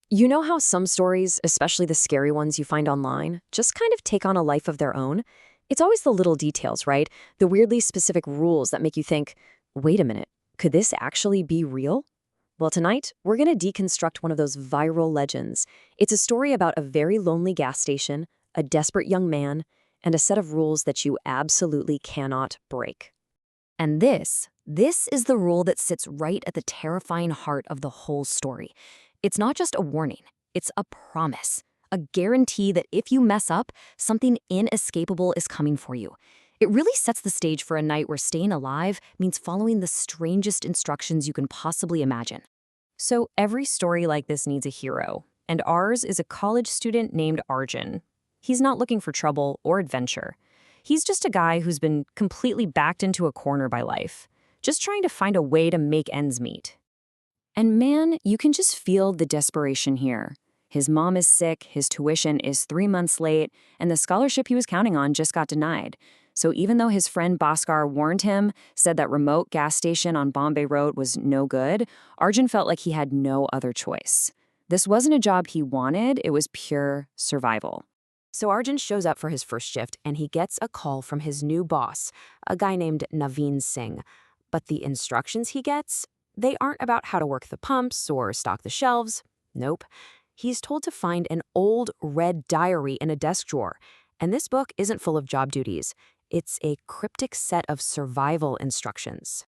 You know how some stories, especially the scary ones you find online, just kind of take on a life of their own? It's always the little details, right? The weirdly specific rules that make you think, wait a minute, could this actually be real? Well, tonight, we're going to deconstruct one of those viral legends. It's a story about a very lonely gas station, a desperate young man, and a set of rules that you absolutely cannot break. And this is the rule that sits right at the terrifying heart of the whole story. It's not just a warning, it's a promise, a guarantee that if you mess up, something inescapable is coming for you. It really sets the stage for a night where staying alive means following the strangest instructions you can possibly imagine. So every story like this needs a hero, and ours is a college student named Arjun. He's not looking for trouble or adventure. He's just a guy who's been completely backed into a corner by life, just trying to find a way to make ends meet. And man, you can just feel the desperation here. His mom is sick, his tuition is 3 months late, and the scholarship he was counting on just got denied. So even though his friend Bhaskar warned him, said that remote gas station on Bombay Road was no good, Arjun felt like he had no other choice. This wasn't a job he wanted, it was pure survival. So Arjun shows up for his first shift and he gets a call from his new boss, a guy named Naveen Singh. But the instructions he gets, they aren't about how to work the pumps or stock the shelves. Nope. He's told to find an old red diary in a desk drawer. And this book isn't full of job duties. It's a cryptic set of survival instructions.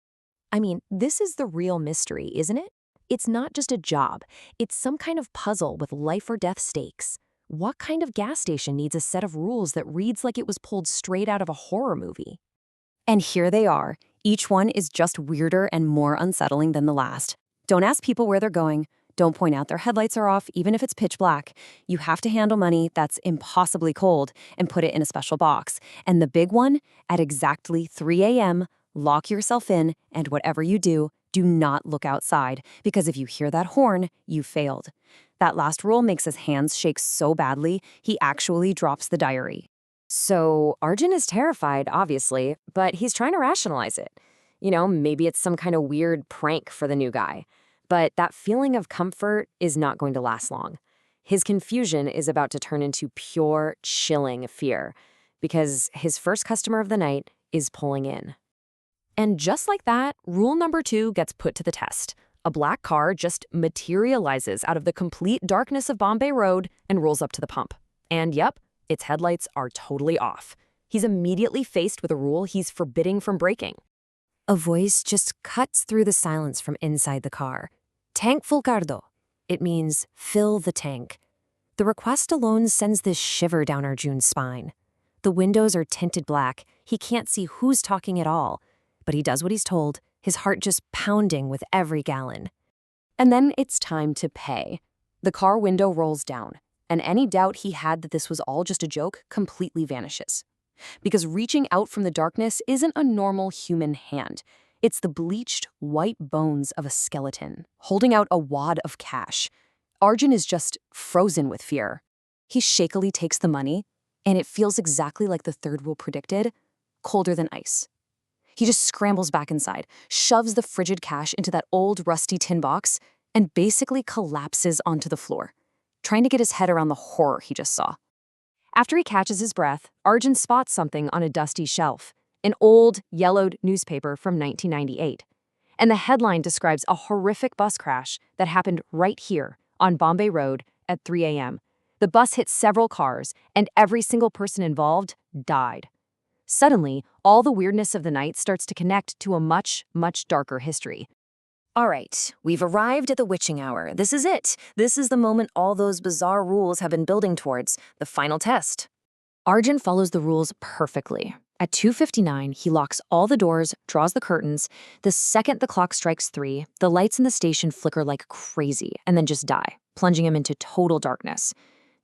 I mean, this is the real mystery, isn't it? It's not just a job. It's some kind of puzzle with life or death stakes. What kind of gas station needs a set of rules that reads like it was pulled straight out of a horror movie? And here they are. Each one is just weirder and more unsettling than the last. Don't ask people where they're going. Don't point out their headlights are off, even if it's pitch black. You have to handle money that's impossibly cold and put it in a special box. And the big one, at exactly 3 a.m., lock yourself in, and whatever you do, do not look outside, because if you hear that horn, you failed. That last rule makes his hands shake so badly, he actually drops the diary. So Arjun is terrified, obviously, but he's trying to rationalize it. Maybe it's some kind of weird prank for the new guy. But that feeling of comfort is not going to last long. His confusion is about to turn into pure, chilling fear, because his first customer of the night is pulling in. And just like that, rule number 2 gets put to the test. A black car just materializes out of the complete darkness of Bombay Road and rolls up to the pump. And yep, its headlights are totally off. He's immediately faced with a rule he's forbidding from breaking. A voice just cuts through the silence from inside the car. Tank full cardo. It means fill the tank. The request alone sends this shiver down Arjun's spine. The windows are tinted black. He can't see who's talking at all. But he does what he's told, his heart just pounding with every gallon. And then it's time to pay. The car window rolls down, and any doubt he had that this was all just a joke completely vanishes. Because reaching out from the darkness isn't a normal human hand. It's the bleached, white bones of a skeleton, holding out a wad of cash. Arjun is just frozen with fear. He shakily takes the money, and it feels exactly like the third rule predicted, colder than ice. He just scrambles back inside, shoves the frigid cash into that old rusty tin box, and basically collapses onto the floor, trying to get his head around the horror he just saw. After he catches his breath, Arjun spots something on a dusty shelf, an old, yellowed newspaper from 1998. And the headline describes a horrific bus crash that happened right here on Bombay Road at 3 a.m. The bus hit several cars, and every single person involved died. Suddenly, all the weirdness of the night starts to connect to a much, much darker history. All right, we've arrived at the witching hour. This is it. This is the moment all those bizarre rules have been building towards, the final test. Arjun follows the rules perfectly. At 2:59, he locks all the doors, draws the curtains. The second the clock strikes 3, the lights in the station flicker like crazy and then just die, plunging him into total darkness.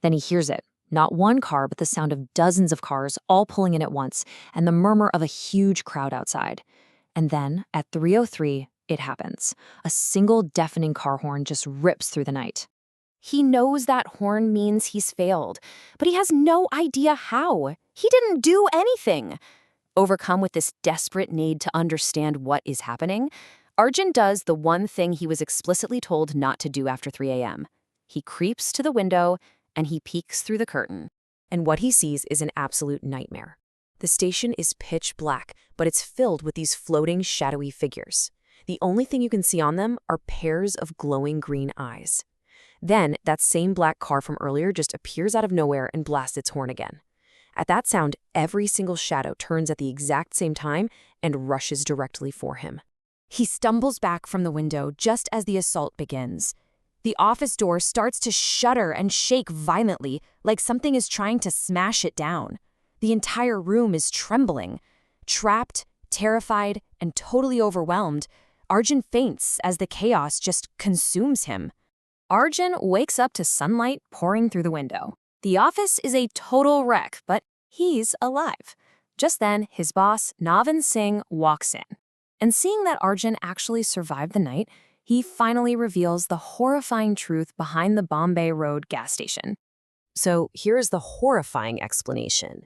Then he hears it. Not one car, but the sound of dozens of cars all pulling in at once, and the murmur of a huge crowd outside. And then, at 3:03, it happens. A single deafening car horn just rips through the night. He knows that horn means he's failed, but he has no idea how. He didn't do anything. Overcome with this desperate need to understand what is happening, Arjun does the one thing he was explicitly told not to do after 3 a.m. He creeps to the window and he peeks through the curtain. And what he sees is an absolute nightmare. The station is pitch black, but it's filled with these floating, shadowy figures. The only thing you can see on them are pairs of glowing green eyes. Then, that same black car from earlier just appears out of nowhere and blasts its horn again. At that sound, every single shadow turns at the exact same time and rushes directly for him. He stumbles back from the window just as the assault begins. The office door starts to shudder and shake violently, like something is trying to smash it down. The entire room is trembling. Trapped, terrified, and totally overwhelmed, Arjun faints as the chaos just consumes him. Arjun wakes up to sunlight pouring through the window. The office is a total wreck, but he's alive. Just then, his boss, Navin Singh, walks in. And seeing that Arjun actually survived the night, he finally reveals the horrifying truth behind the Bombay Road gas station. So here's the horrifying explanation.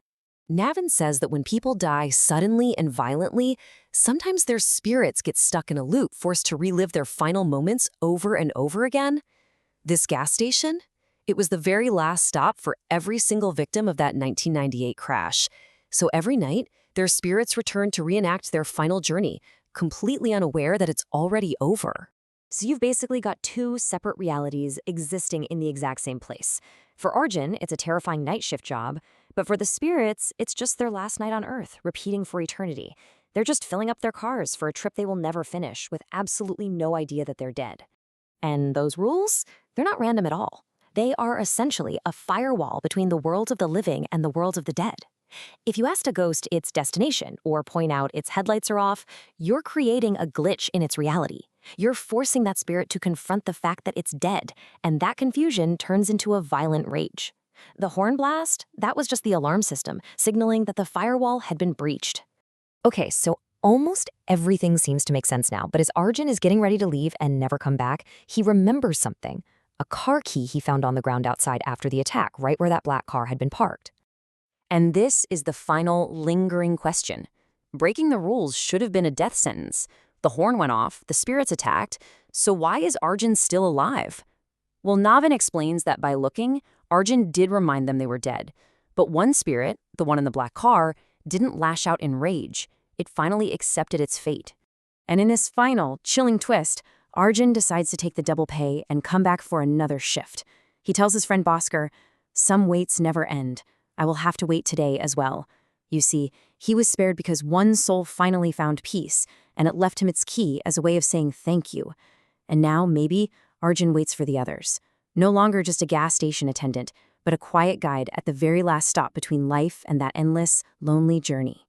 Navin says that when people die suddenly and violently, sometimes their spirits get stuck in a loop, forced to relive their final moments over and over again. This gas station? It was the very last stop for every single victim of that 1998 crash. So every night, their spirits return to reenact their final journey, completely unaware that it's already over. So you've basically got two separate realities existing in the exact same place. For Arjun, it's a terrifying night shift job, but for the spirits, it's just their last night on Earth, repeating for eternity. They're just filling up their cars for a trip they will never finish, with absolutely no idea that they're dead. And those rules? They're not random at all. They are essentially a firewall between the world of the living and the world of the dead. If you ask a ghost its destination or point out its headlights are off, you're creating a glitch in its reality. You're forcing that spirit to confront the fact that it's dead, and that confusion turns into a violent rage. The horn blast, that was just the alarm system, signaling that the firewall had been breached. Okay, so almost everything seems to make sense now, but as Arjun is getting ready to leave and never come back, he remembers something. A car key he found on the ground outside after the attack, right where that black car had been parked. And this is the final, lingering question. Breaking the rules should have been a death sentence. The horn went off, the spirits attacked, so why is Arjun still alive? Well, Navin explains that by looking, Arjun did remind them they were dead. But one spirit, the one in the black car, didn't lash out in rage. It finally accepted its fate. And in this final, chilling twist, Arjun decides to take the double pay and come back for another shift. He tells his friend Bhaskar, "Some waits never end. I will have to wait today as well." You see, he was spared because one soul finally found peace, and it left him its key as a way of saying thank you. And now, maybe, Arjun waits for the others. No longer just a gas station attendant, but a quiet guide at the very last stop between life and that endless, lonely journey.